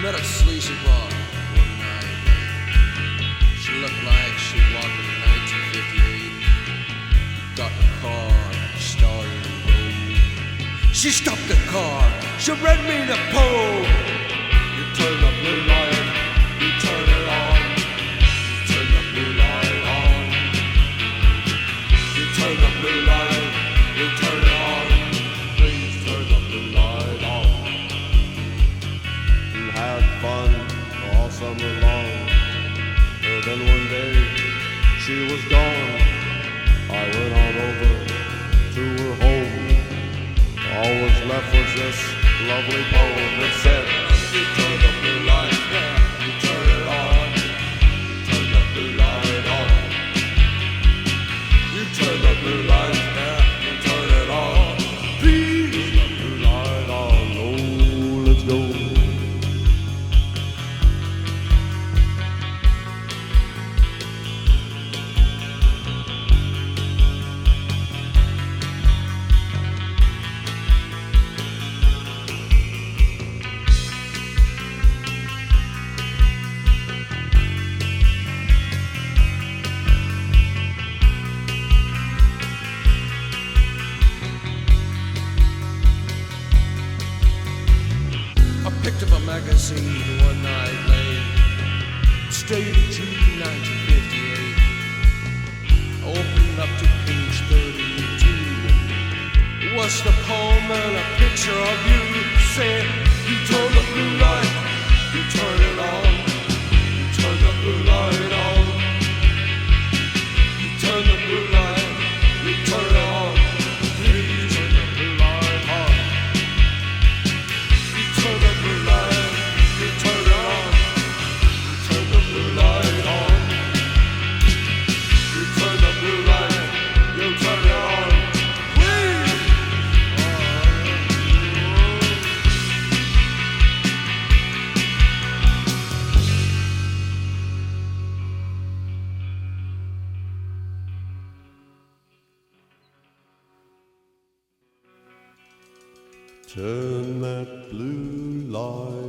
Met a sleazy bar one night. She looked like she'd walked in 1958. Got in the car, started to roll. She stopped the car, she read me the poem. You turn the blue light, you turn it on. You turn the blue light on. You turn the blue light, you turn it on. Please turn the blue light on. And had fun all summer long. Then one day she was gone. I went on over to her home. All was left was this lovely poem that said, you turn the blue light, yeah, you turn it on. You turn the blue light on. You turn the blue light, yeah, you turn it on. Please turn the blue light on. Oh, let's go. I picked up a magazine one night late. It's dated June 1958. I opened up to page 32. It was the poem and a picture of you. Saying, you turn the blue light, you turn it on. You turn the blue light on. You turn the blue light, you turn it on. Please turn the blue light on. You turn the blue light, you turn it on. You turn the blue light on. You turn the blue light, you turn it on. Please. Turn that blue light